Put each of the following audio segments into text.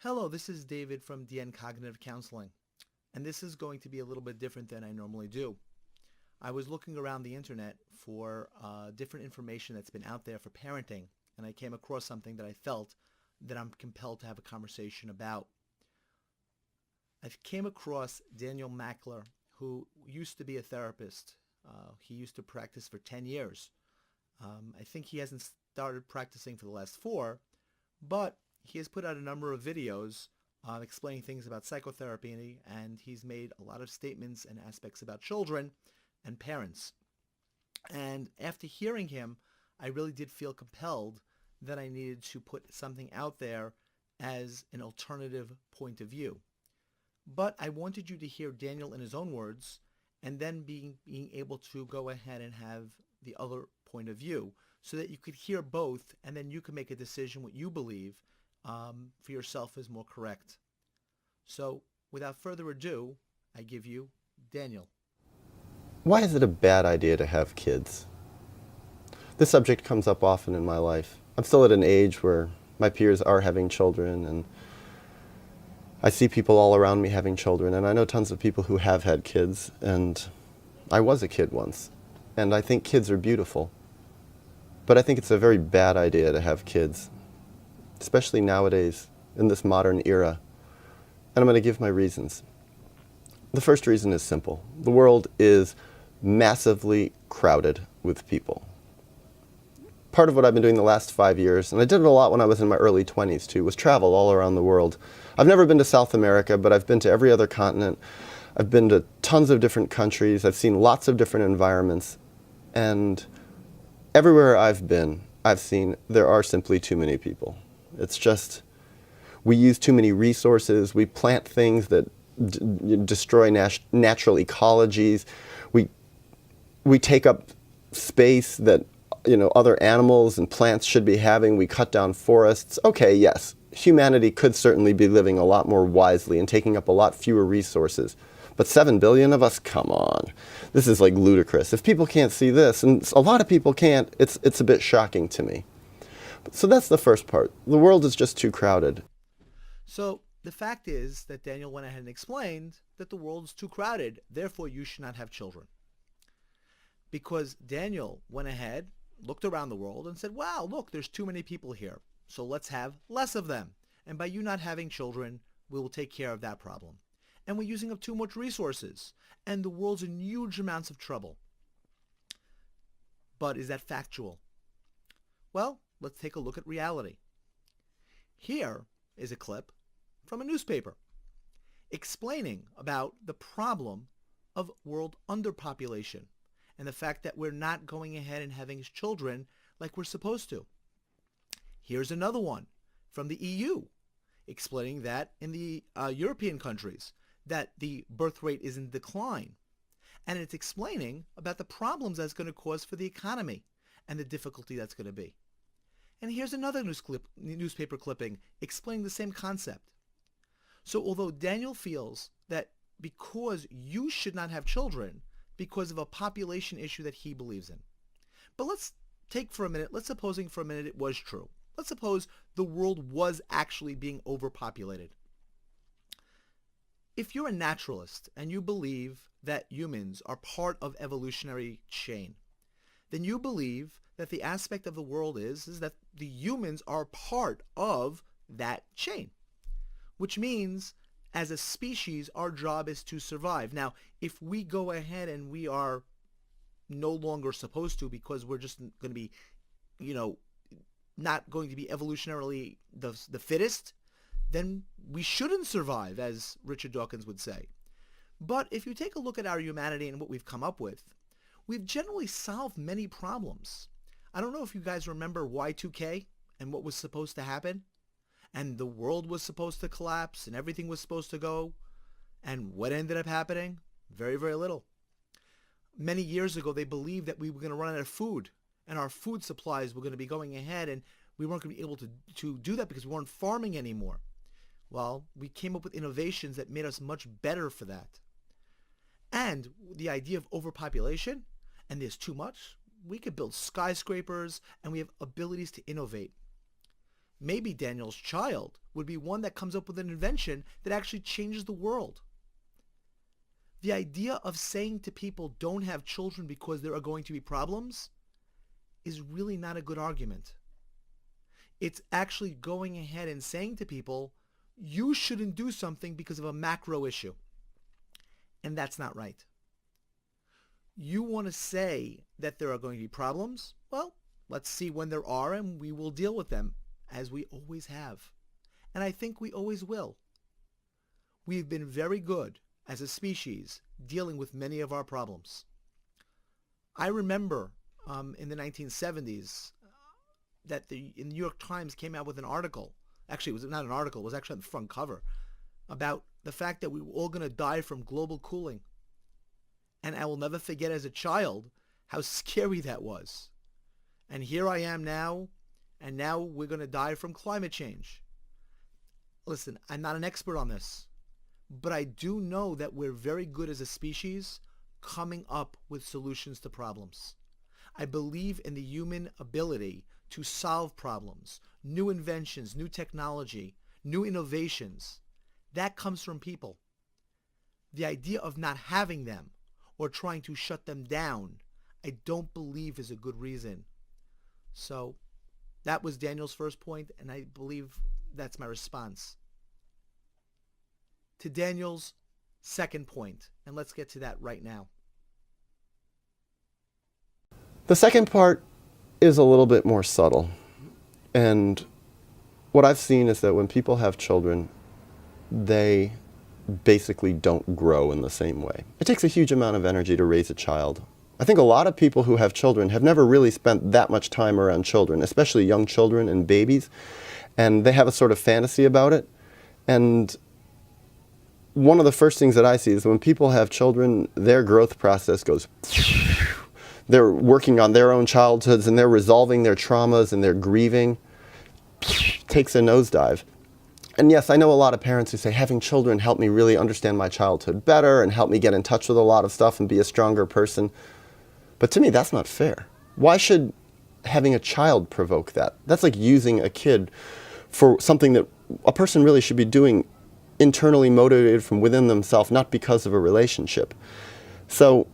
Hello, this is David from DN Cognitive Counseling, and this is going to be a little bit different than I normally do. I was looking around the internet for different information that's been out there for parenting, and I came across something that I felt that I'm compelled to have a conversation about. I came across Daniel Mackler, who used to be a therapist. He used to practice for 10 years. I think he hasn't started practicing for the last 4, but he has put out a number of videos explaining things about psychotherapy, and he's made a lot of statements and aspects about children and parents. And after hearing him, I really did feel compelled that I needed to put something out there as an alternative point of view. But I wanted you to hear Daniel in his own words, and then being able to go ahead and have the other point of view so that you could hear both, and then you can make a decision what you believe for yourself is more correct. So without further ado, I give you Daniel. Why is it a bad idea to have kids? This subject comes up often in my life. I'm still at an age where my peers are having children, and I see people all around me having children, and I know tons of people who have had kids, and I was a kid once, and I think kids are beautiful. But I think it's a very bad idea to have kids, especially nowadays, in this modern era. And I'm going to give my reasons. The first reason is simple. The world is massively crowded with people. Part of what I've been doing the last 5 years, and I did it a lot when I was in my early 20s too, was travel all around the world. I've never been to South America, but I've been to every other continent. I've been to tons of different countries. I've seen lots of different environments. And everywhere I've been, I've seen there are simply too many people. It's just, we use too many resources. We plant things that destroy natural ecologies. We take up space that other animals and plants should be having. We cut down forests. Okay, yes, humanity could certainly be living a lot more wisely and taking up a lot fewer resources. But 7 billion of us, come on. This is like ludicrous. If people can't see this, and a lot of people can't, it's a bit shocking to me. So that's the first part. The world is just too crowded. So the fact is that Daniel went ahead and explained that the world is too crowded, therefore you should not have children. Because Daniel went ahead, looked around the world and said, wow, look, there's too many people here, so let's have less of them. And by you not having children, we will take care of that problem. And we're using up too much resources, and the world's in huge amounts of trouble. But is that factual? Well, let's take a look at reality. Here is a clip from a newspaper explaining about the problem of world underpopulation and the fact that we're not going ahead and having children like we're supposed to. Here's another one from the EU explaining that in the European countries that the birth rate is in decline. And it's explaining about the problems that's going to cause for the economy and the difficulty that's going to be. And here's another newspaper clipping explaining the same concept. So although Daniel feels that because you should not have children because of a population issue that he believes in. But let's supposing for a minute it was true. Let's suppose the world was actually being overpopulated. If you're a naturalist and you believe that humans are part of evolutionary chain, then you believe that the aspect of the world is that the humans are part of that chain, which means as a species, our job is to survive. Now, if we go ahead and we are no longer supposed to because we're just going to be, not going to be evolutionarily the fittest, then we shouldn't survive, as Richard Dawkins would say. But if you take a look at our humanity and what we've come up with, we've generally solved many problems. I don't know if you guys remember Y2K and what was supposed to happen. And the world was supposed to collapse and everything was supposed to go. And what ended up happening? Very, very little. Many years ago, they believed that we were going to run out of food and our food supplies were going to be going ahead and we weren't going to be able to do that because we weren't farming anymore. Well, we came up with innovations that made us much better for that. And the idea of overpopulation, and there's too much, we could build skyscrapers and we have abilities to innovate. Maybe Daniel's child would be one that comes up with an invention that actually changes the world. The idea of saying to people don't have children because there are going to be problems is really not a good argument. It's actually going ahead and saying to people, you shouldn't do something because of a macro issue. And that's not right. You want to say that there are going to be problems? Well, let's see when there are, and we will deal with them, as we always have. And I think we always will. We've been very good as a species dealing with many of our problems. I remember in the 1970s that the New York Times came out with an article. Actually, it was not an article. It was actually on the front cover about the fact that we were all going to die from global cooling. And I will never forget as a child how scary that was. And here I am now, and now we're going to die from climate change. Listen, I'm not an expert on this, but I do know that we're very good as a species coming up with solutions to problems. I believe in the human ability to solve problems, new inventions, new technology, new innovations. That comes from people. The idea of not having them or trying to shut them down, I don't believe is a good reason. So that was Daniel's first point, and I believe that's my response to Daniel's second point. And let's get to that right now. The second part is a little bit more subtle. And what I've seen is that when people have children, they basically don't grow in the same way. It takes a huge amount of energy to raise a child. I think a lot of people who have children have never really spent that much time around children, especially young children and babies, and they have a sort of fantasy about it. And one of the first things that I see is when people have children, their growth process goes. They're working on their own childhoods and they're resolving their traumas and they're grieving. Takes a nosedive. And yes, I know a lot of parents who say having children helped me really understand my childhood better and help me get in touch with a lot of stuff and be a stronger person. But to me, that's not fair. Why should having a child provoke that? That's like using a kid for something that a person really should be doing internally motivated from within themselves, not because of a relationship. So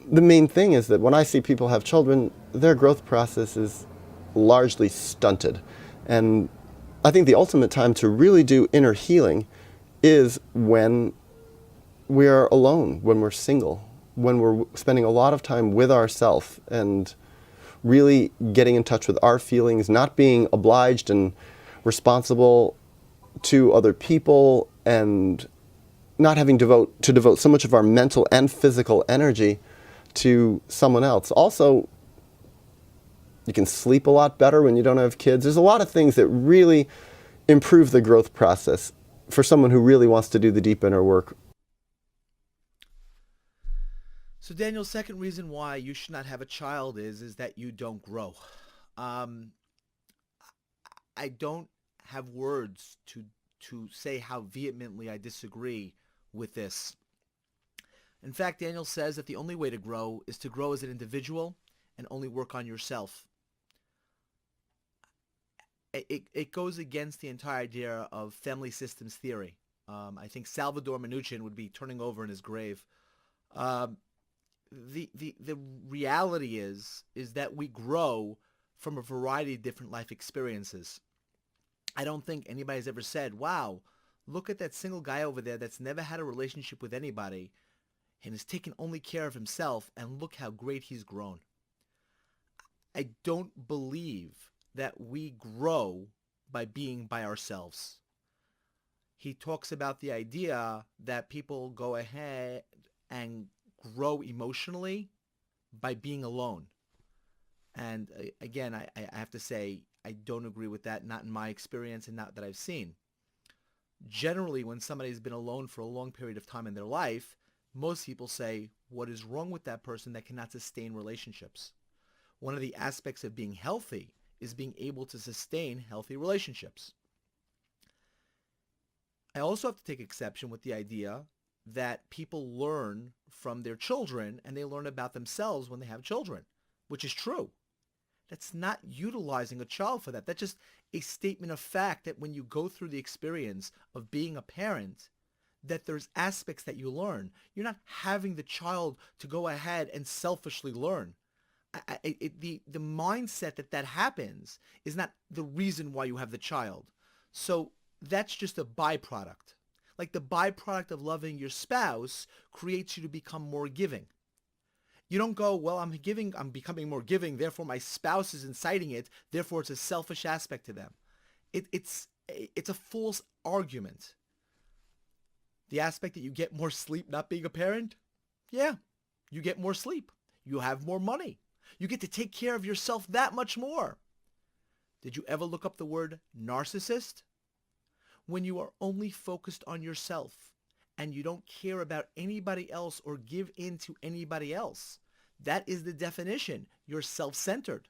the main thing is that when I see people have children, their growth process is largely stunted. And I think the ultimate time to really do inner healing is when we are alone, when we're single, when we're spending a lot of time with ourselves and really getting in touch with our feelings, not being obliged and responsible to other people, and not having to devote so much of our mental and physical energy to someone else. Also, you can sleep a lot better when you don't have kids. There's a lot of things that really improve the growth process for someone who really wants to do the deep inner work. So Daniel's second reason why you should not have a child is that you don't grow. I don't have words to say how vehemently I disagree with this. In fact, Daniel says that the only way to grow is to grow as an individual and only work on yourself. It goes against the entire idea of family systems theory. I think Salvador Minuchin would be turning over in his grave. The reality is that we grow from a variety of different life experiences. I don't think anybody's ever said, wow, look at that single guy over there that's never had a relationship with anybody and has taken only care of himself, and look how great he's grown. I don't believe that we grow by being by ourselves. He talks about the idea that people go ahead and grow emotionally by being alone. And again, I have to say, I don't agree with that, not in my experience and not that I've seen. Generally, when somebody's been alone for a long period of time in their life, most people say, what is wrong with that person that cannot sustain relationships? One of the aspects of being healthy is being able to sustain healthy relationships. I also have to take exception with the idea that people learn from their children and they learn about themselves when they have children, which is true. That's not utilizing a child for that. That's just a statement of fact that when you go through the experience of being a parent, that there's aspects that you learn. You're not having the child to go ahead and selfishly learn. The mindset that happens is not the reason why you have the child. So that's just a byproduct. Like the byproduct of loving your spouse creates you to become more giving. You don't go, well, I'm becoming more giving, therefore my spouse is inciting it, therefore it's a selfish aspect to them. It's a false argument. The aspect that you get more sleep not being a parent? Yeah, you get more sleep. You have more money. You get to take care of yourself that much more. Did you ever look up the word narcissist? When you are only focused on yourself and you don't care about anybody else or give in to anybody else, that is the definition. You're self-centered.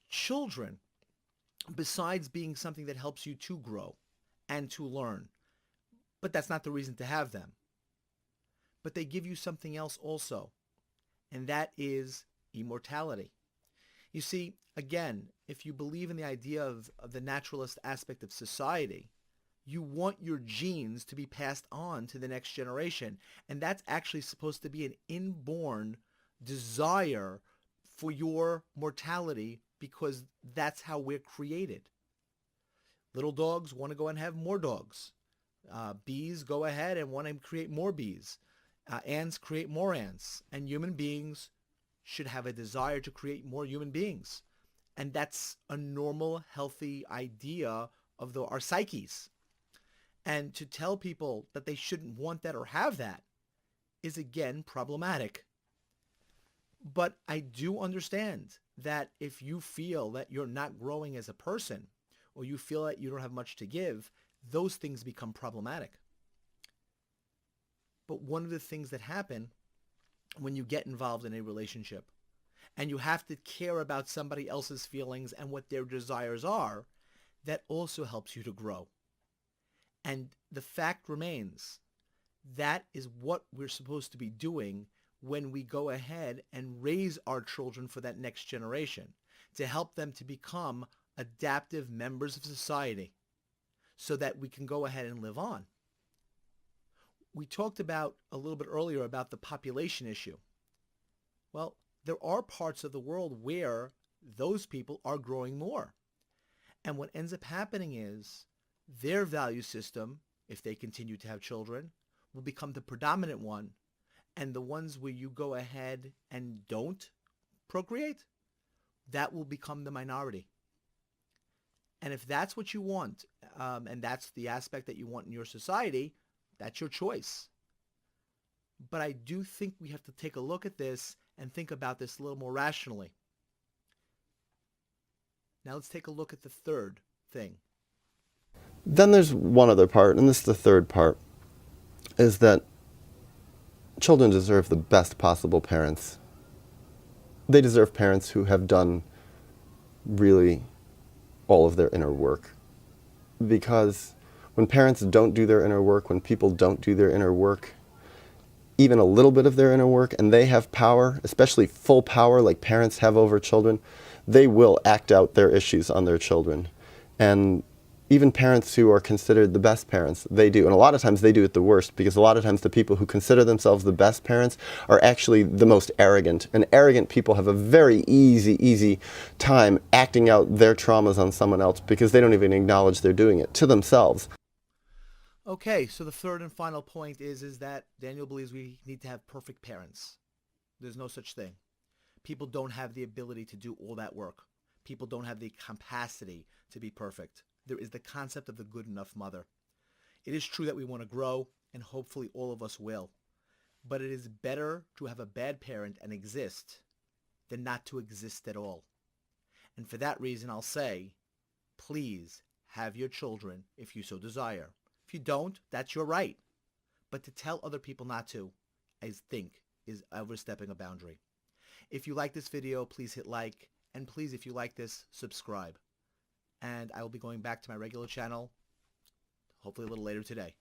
Children, besides being something that helps you to grow and to learn, but that's not the reason to have them, but they give you something else also, and that is immortality. You see, again, if you believe in the idea of the naturalist aspect of society, you want your genes to be passed on to the next generation. And that's actually supposed to be an inborn desire for your mortality because that's how we're created. Little dogs want to go and have more dogs. Bees go ahead and want to create more bees. Ants create more ants. And human beings should have a desire to create more human beings. And that's a normal, healthy idea of our psyches. And to tell people that they shouldn't want that or have that is, again, problematic. But I do understand that if you feel that you're not growing as a person, or you feel that you don't have much to give, those things become problematic. But one of the things that happen when you get involved in a relationship and you have to care about somebody else's feelings and what their desires are, that also helps you to grow. And the fact remains, that is what we're supposed to be doing when we go ahead and raise our children for that next generation, to help them to become adaptive members of society so that we can go ahead and live on. We talked about a little bit earlier about the population issue. Well, there are parts of the world where those people are growing more. And what ends up happening is their value system, if they continue to have children, will become the predominant one. And the ones where you go ahead and don't procreate, that will become the minority. And if that's what you want, and that's the aspect that you want in your society, that's your choice. But I do think we have to take a look at this and think about this a little more rationally. Now let's take a look at the third thing. Then there's one other part, and this is the third part, is that children deserve the best possible parents. They deserve parents who have done really all of their inner work. Because when parents don't do their inner work, when people don't do their inner work, even a little bit of their inner work, and they have power, especially full power like parents have over children, they will act out their issues on their children. And even parents who are considered the best parents, they do. And a lot of times they do it the worst, because a lot of times the people who consider themselves the best parents are actually the most arrogant. And arrogant people have a very easy time acting out their traumas on someone else because they don't even acknowledge they're doing it to themselves. Okay, so the third and final point is that Daniel believes we need to have perfect parents. There's no such thing. People don't have the ability to do all that work. People don't have the capacity to be perfect. There is the concept of the good enough mother. It is true that we want to grow, and hopefully all of us will. But it is better to have a bad parent and exist than not to exist at all. And for that reason, I'll say, please have your children if you so desire. If you don't, that's your right. But to tell other people not to, I think, is overstepping a boundary. If you like this video, please hit like. And please, if you like this, subscribe. And I will be going back to my regular channel, hopefully a little later today.